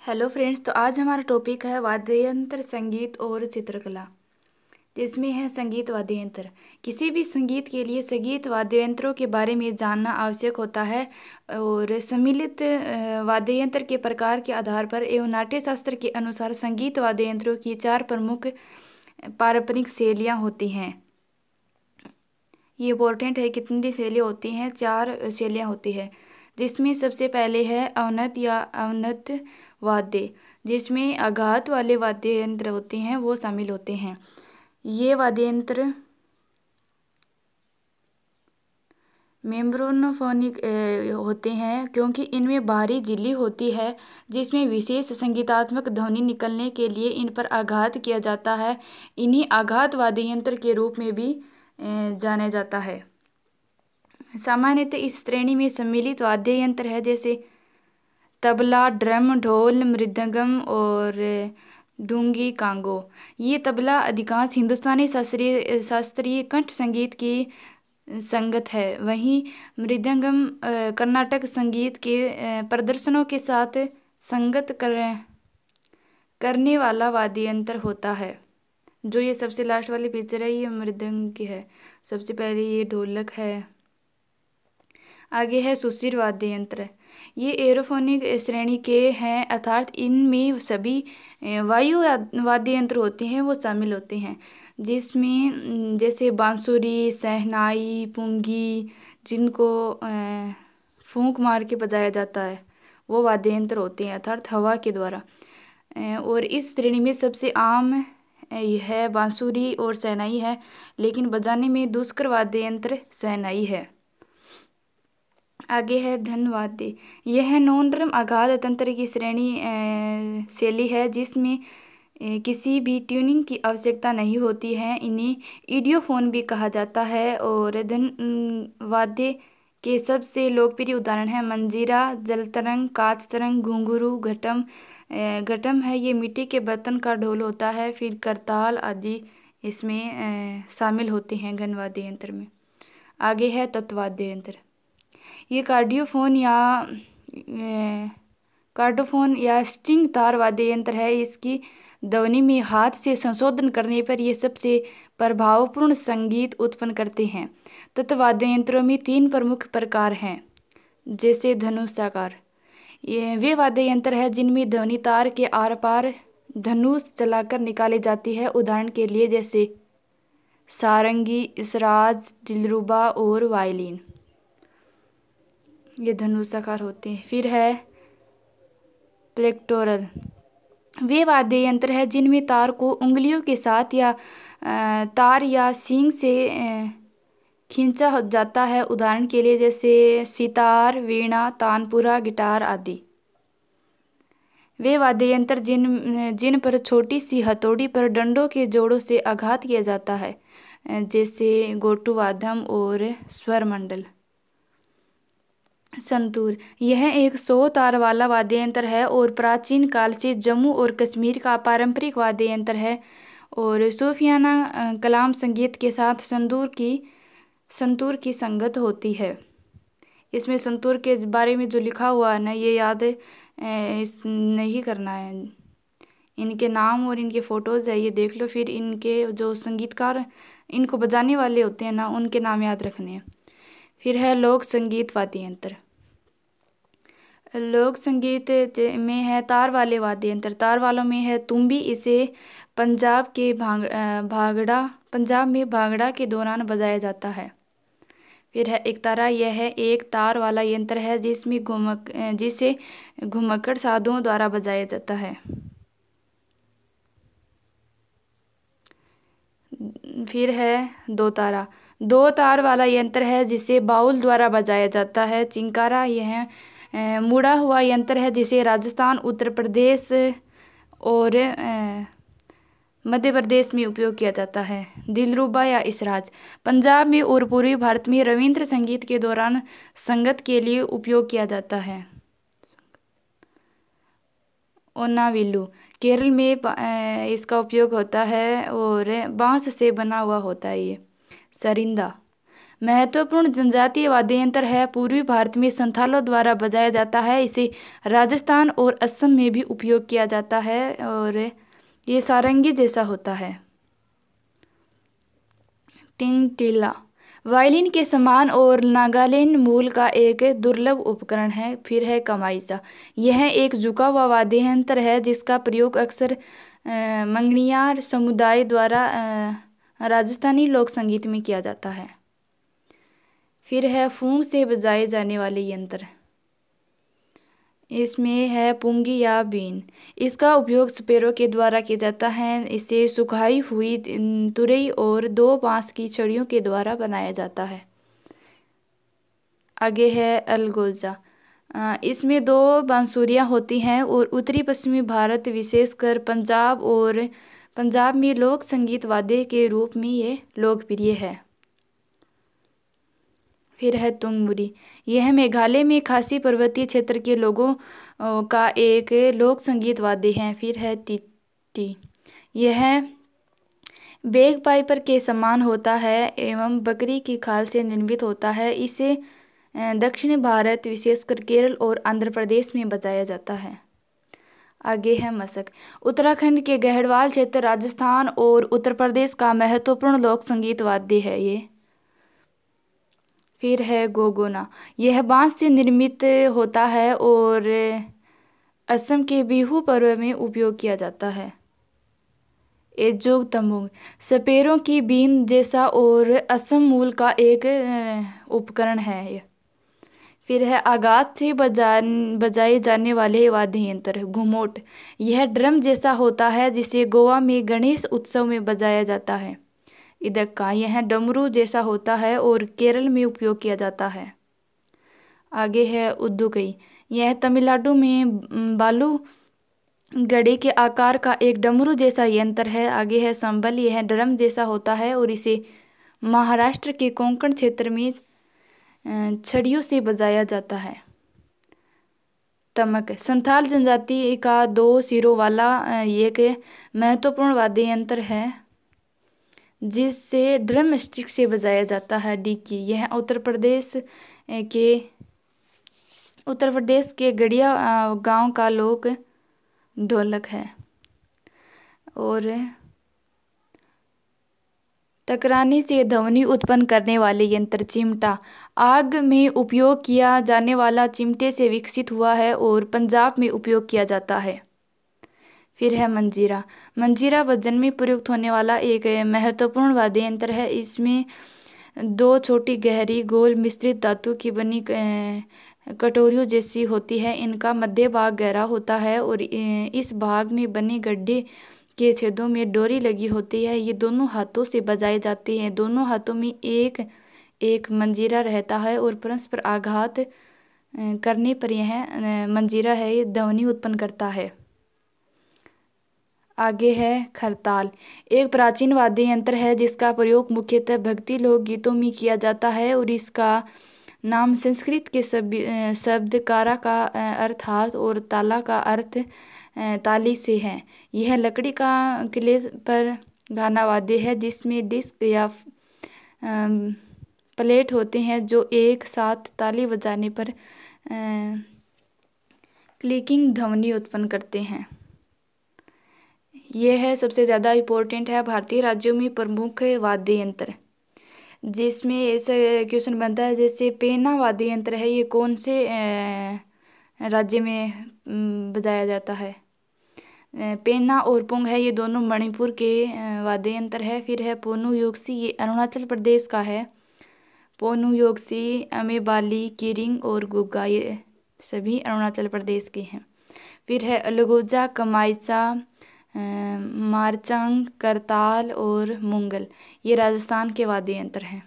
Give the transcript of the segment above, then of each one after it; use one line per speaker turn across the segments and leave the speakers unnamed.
Hello friends. तो आज हमारा टॉपिक है वाद्य यंत्र, संगीत और चित्रकला, जिसमें है संगीत वाद्य यंत्र। किसी भी संगीत के लिए संगीत वाद्य यंत्रों के बारे में जानना आवश्यक होता है और सम्मिलित वाद्य यंत्र के प्रकार के आधार पर एवं नाट्य शास्त्र के अनुसार संगीत वाद्य यंत्रों की 4 प्रमुख पारंपरिक शैलियाँ होती हैं। ये इम्पोर्टेंट है, कितनी शैलियाँ होती हैं? 4 शैलियाँ होती है, जिसमें सबसे पहले है अवनत या अवनत वाद्य, जिसमें आघात वाले वाद्य यंत्र होते हैं वो शामिल होते हैं। ये वाद्य यंत्र मेम्ब्रोनोफोनिक होते हैं क्योंकि इनमें बाहरी झिल्ली होती है जिसमें विशेष संगीतात्मक ध्वनि निकलने के लिए इन पर आघात किया जाता है। इन्हीं आघात वाद्य यंत्र के रूप में भी जाना जाता है। सामान्यतः इस श्रेणी में सम्मिलित वाद्य यंत्र है जैसे तबला, ड्रम, ढोल, मृदंगम और डूंगी कांगो। ये तबला अधिकांश हिंदुस्तानी शास्त्रीय कंठ संगीत की संगत है, वहीं मृदंगम कर्नाटक संगीत के प्रदर्शनों के साथ संगत करने वाला वाद्य यंत्र होता है। जो ये सबसे लास्ट वाली पिक्चर है ये मृदंग की है। सबसे पहले ये ढोलक है। आगे है सुशिर वाद्य यंत्र। ये एरोफोनिक श्रेणी के हैं, अर्थात इनमें सभी वायु वाद्य यंत्र होते हैं वो शामिल होते हैं, जिसमें जैसे बांसुरी, शहनाई, पुंगी, जिनको फूंक मार के बजाया जाता है वो वाद्य यंत्र होते हैं, अर्थात हवा के द्वारा। और इस श्रेणी में सबसे आम है बांसुरी और शहनाई है, लेकिन बजाने में दुष्कर वाद्य यंत्र शहनाई है। आगे है धन वाद्य। यह नॉन-ड्रम आघात तंत्र की शैली है जिसमें किसी भी ट्यूनिंग की आवश्यकता नहीं होती है। इन्हें इडियोफोन भी कहा जाता है। और धन वाद्य के सबसे लोकप्रिय उदाहरण हैं मंजीरा, जलतरंग, काच तरंग, घुंघरू, घटम। घटम है ये मिट्टी के बर्तन का ढोल होता है। फिर करताल आदि इसमें शामिल होते हैं घन वाद्य यंत्र में। आगे है तत्वाद्य यंत्र। ये कार्डोफोन या स्ट्रिंग तार वाद्य यंत्र है। इसकी ध्वनि में हाथ से संशोधन करने पर ये सबसे प्रभावपूर्ण संगीत उत्पन्न करते हैं। तत्वाद्य यंत्रों में 3 प्रमुख प्रकार हैं, जैसे धनुषाकार। ये वे वाद्य यंत्र है जिनमें ध्वनि तार के आर पार धनुष चलाकर निकाली जाती है। उदाहरण के लिए जैसे सारंगी, इसराज, दिलरुबा और वायलिन, ये धनुषाकार होते हैं। फिर है प्लेक्टोरल। वे वाद्य यंत्र है जिनमें तार को उंगलियों के साथ या तार या सींग से खींचा जाता है। उदाहरण के लिए जैसे सितार, वीणा, तानपुरा, गिटार आदि। वे वाद्य यंत्र जिन पर छोटी सी हथौड़ी पर डंडों के जोड़ों से आघात किया जाता है, जैसे गोटुवाद्यम और स्वरमंडल। संतूर। यह एक 100 तार वाला वाद्य यंत्र है और प्राचीन काल से जम्मू और कश्मीर का पारंपरिक वाद्य यंत्र है। और सूफियाना कलाम संगीत के साथ संतूर की संगत होती है। इसमें संतूर के बारे में जो लिखा हुआ है ना, ये याद नहीं करना है। इनके नाम और इनके फ़ोटोज़ है, ये देख लो। फिर इनके जो संगीतकार इनको बजाने वाले होते हैं ना, उनके नाम याद रखने हैं। फिर है लोक संगीत वाद्य यंत्र। लोक संगीत में है तार वाले वाद्य यंत्र। तार वालों में है तुम्बी। इसे पंजाब में भांगड़ा के दौरान बजाया जाता है। फिर है एकतारा। यह एक तार वाला यंत्र है जिसे घुमक्कड़ साधुओं द्वारा बजाया जाता है। फिर है दो तारा। 2 तार वाला यंत्र है जिसे बाउल द्वारा बजाया जाता है। चिंकारा। यह मुड़ा हुआ यंत्र है जिसे राजस्थान, उत्तर प्रदेश और मध्य प्रदेश में उपयोग किया जाता है। दिलरुबा या इसराज। पंजाब में और पूर्वी भारत में रविंद्र संगीत के दौरान संगत के लिए उपयोग किया जाता है। ओनाविल्लू। केरल में इसका उपयोग होता है और बांस से बना हुआ होता है ये। सरिंदा। महत्वपूर्ण जनजातीय वाद्य यंत्र है। पूर्वी भारत में संथालों द्वारा बजाया जाता है। इसे राजस्थान और असम में भी उपयोग किया जाता है और ये सारंगी जैसा होता है। तिंगटिला वायलिन के समान और नागालैंड मूल का एक दुर्लभ उपकरण है। फिर है कमाइसा, यह एक झुका हुआ वाद्य यंत्र है जिसका प्रयोग अक्सर मंगनियार समुदाय द्वारा राजस्थानी लोक संगीत में किया जाता है। फिर है फूंक से बजाए जाने वाले यंत्र, इसमें है पुंगी या बीन। इसका उपयोग स्पैरो के द्वारा किया जाता है। इसे सुखाई हुई तुरई और 2 बांस की छड़ियों के द्वारा बनाया जाता है। आगे है अलगोजा, इसमें 2 बांसुरियां होती हैं और उत्तरी पश्चिमी भारत विशेषकर पंजाब में लोक संगीत वाद्य के रूप में ये लोकप्रिय है। फिर है तुंगमुरी, यह मेघालय में खासी पर्वतीय क्षेत्र के लोगों का एक लोक संगीत वाद्य है। फिर है तित्ती, यह बैगपाइपर के समान होता है एवं बकरी की खाल से निर्मित होता है। इसे दक्षिण भारत विशेषकर केरल और आंध्र प्रदेश में बजाया जाता है। आगे है मशक, उत्तराखंड के गढ़वाल क्षेत्र, राजस्थान और उत्तर प्रदेश का महत्वपूर्ण लोक संगीत वाद्य है ये। फिर है गोगोना, यह बांस से निर्मित होता है और असम के बिहू पर्व में उपयोग किया जाता है। एजोग तमुंग, सपेरों की बीन जैसा और असम मूल का एक उपकरण है ये। फिर है आगात से बजाए जाने वाले वाद्य यंत्र, घुमोट, यह ड्रम जैसा होता है जिसे गोवा में गणेश उत्सव में बजाया जाता है। इदक्का, यह डमरू जैसा होता है और केरल में उपयोग किया जाता है। आगे है उद्दुकई, यह तमिलनाडु में बालू गड़े के आकार का एक डमरू जैसा यंत्र है। आगे है संबल, यह ड्रम जैसा होता है और इसे महाराष्ट्र के कोंकण क्षेत्र में छड़ियों से बजाया जाता है। तमक, संथाल जनजाति का 2 सिरों वाला एक महत्वपूर्ण वाद्य यंत्र है जिससे ड्रम स्टिक से बजाया जाता है। डिक्की, यह उत्तर प्रदेश के गढ़िया गांव का लोक ढोलक है। और टकराने से ध्वनि उत्पन्न करने वाले यंत्र, चिमटा, आग में उपयोग किया जाने वाला चिमटे से विकसित हुआ है और पंजाब में उपयोग किया जाता है। फिर है मंजीरा, मंजीरा भजन में प्रयुक्त होने वाला एक महत्वपूर्ण वाद्य यंत्र है। इसमें 2 छोटी गहरी गोल मिश्रित धातु की बनी कटोरियों जैसी होती है। इनका मध्य भाग गहरा होता है और इस भाग में बने गड्ढे के छेदों में डोरी लगी होती है। ये दोनों हाथों से बजाए जाते हैं। दोनों हाथों में एक एक मंजीरा रहता है और परस्पर आघात करने पर यह मंजीरा है ये ध्वनि उत्पन्न करता है। आगे है खरताल, एक प्राचीन वाद्य यंत्र है जिसका प्रयोग मुख्यतः भक्ति लोक गीतों में किया जाता है और इसका नाम संस्कृत के शब्द कारा का अर्थ हाथ और ताला का अर्थ ताली से है। यह लकड़ी का किले पर गाना वाद्य है जिसमें डिस्क या प्लेट होते हैं जो एक साथ ताली बजाने पर क्लिकिंग ध्वनि उत्पन्न करते हैं। यह है सबसे ज़्यादा इम्पोर्टेंट है भारतीय राज्यों में प्रमुख वाद्य यंत्र, जिसमें ऐसा क्वेश्चन बनता है जैसे पेना वाद्य यंत्र है, ये कौन से राज्य में बजाया जाता है। पेना और पुंग है, ये दोनों मणिपुर के वाद्य यंत्र है। फिर है पोनु योक्सी, ये अरुणाचल प्रदेश का है। पोनु योक्सी, अमेबाली, किरिंग और गुग्गा ये सभी अरुणाचल प्रदेश के हैं। फिर है अलगोजा, कमाइचा, मारचांग, करताल और मुंगल, ये राजस्थान के वाद्य यंत्र हैं।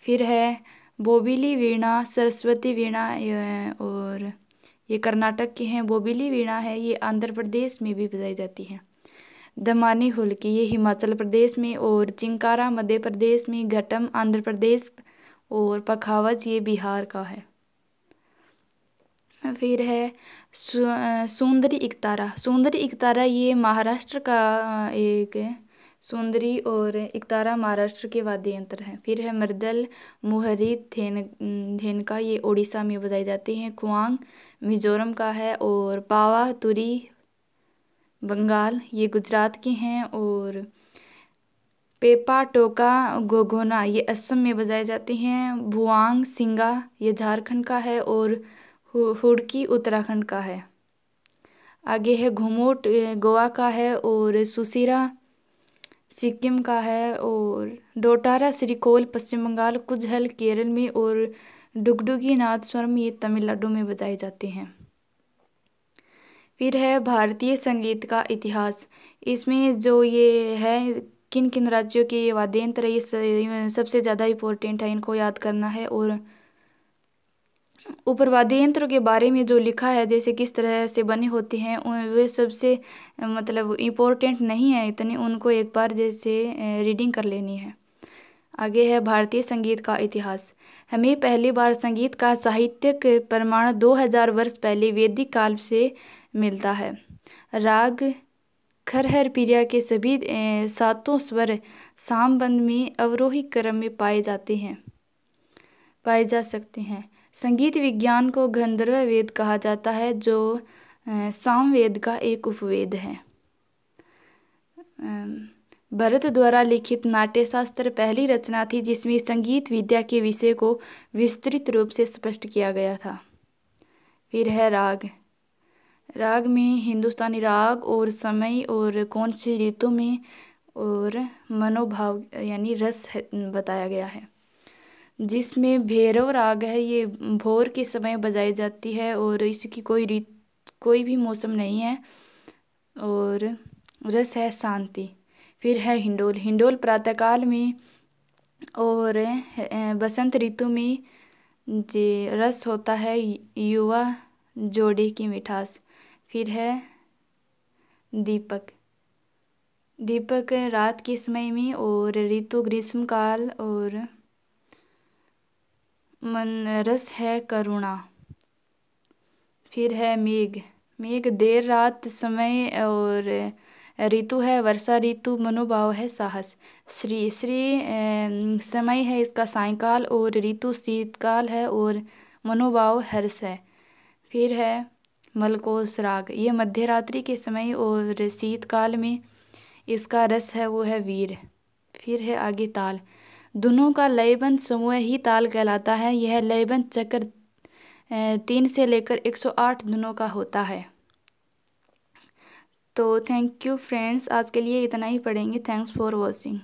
फिर है बोबिली वीणा, सरस्वती वीणा और ये कर्नाटक के हैं। बोबिली वीणा है ये आंध्र प्रदेश में भी बजाई जाती है। दमानी हुल्की, ये हिमाचल प्रदेश में और चिंकारा मध्य प्रदेश में, घटम आंध्र प्रदेश और पखावज ये बिहार का है। फिर है सुंदरी इकतारा, सुंदरी इकतारा ये महाराष्ट्र का एक सुंदरी और एकतारा महाराष्ट्र के वाद्य यंत्र हैं। फिर है मृदल, मोहरी, धेनका, ये उड़ीसा में बजाई जाती हैं। खुआंग मिजोरम का है, और पावा तुरी बंगाल, ये गुजरात के हैं। और पेपा टोका गोगोना, ये असम में बजाए जाते हैं। भुआंग सिंगा, ये झारखंड का है। और हुड़की उत्तराखंड का है। आगे है घुमोट, गोवा का है। और सुसीरा सिक्किम का है। और डोटारा श्रीखोल पश्चिम बंगाल, कुजहल केरल में। और डुगडुगी नादस्वरम, ये तमिलनाडु में बजाए जाते हैं। फिर है भारतीय संगीत का इतिहास। इसमें जो ये है किन किन राज्यों के ये वाद्य यंत्र, ये सबसे ज़्यादा इम्पोर्टेंट है, इनको याद करना है। और ऊपर वाद्य यंत्रों के बारे में जो लिखा है, जैसे किस तरह से बने होते हैं, वे सबसे मतलब इम्पोर्टेंट नहीं है इतने, उनको एक बार जैसे रीडिंग कर लेनी है। आगे है भारतीय संगीत का इतिहास। हमें पहली बार संगीत का साहित्यिक प्रमाण 2000 वर्ष पहले वैदिक काल से मिलता है। राग खरहर प्रिया के सभी 7 स्वर सामबंद में अवरोही क्रम में पाए जा सकते हैं। संगीत विज्ञान को गंधर्व वेद कहा जाता है, जो सामवेद का एक उपवेद है। भरत द्वारा लिखित नाट्यशास्त्र पहली रचना थी जिसमें संगीत विद्या के विषय को विस्तृत रूप से स्पष्ट किया गया था। फिर है राग। राग में हिंदुस्तानी राग और समय और कौन सी ऋतु में और मनोभाव यानी रस बताया गया है। जिसमें भैरव राग है, ये भोर के समय बजाई जाती है और इसकी कोई भी मौसम नहीं है। और रस है शांति। फिर है हिंडोल। हिंडोल प्रातःकाल में और बसंत ऋतु में जे रस होता है युवा जोड़े की मिठास। फिर है दीपक। दीपक रात के समय में और ऋतु ग्रीष्म काल। और मन रस है करुणा। फिर है मेघ। मेघ देर रात समय और ऋतु है वर्षा ऋतु, मनोभाव है साहस। श्री समय है इसका सायंकाल और ऋतु शीतकाल है और मनोभाव हर्ष है। फिर है मलकोस राग, ये मध्य रात्रि के समय और शीतकाल में इसका रस है वो है वीर। फिर है आगे ताल। दोनों का लयबंध समूह ही ताल कहलाता है। यह लयबंध चक्र 3 से लेकर 108 धुनों का होता है। तो थैंक यू फ्रेंड्स, आज के लिए इतना ही पढ़ेंगे। Thanks for watching.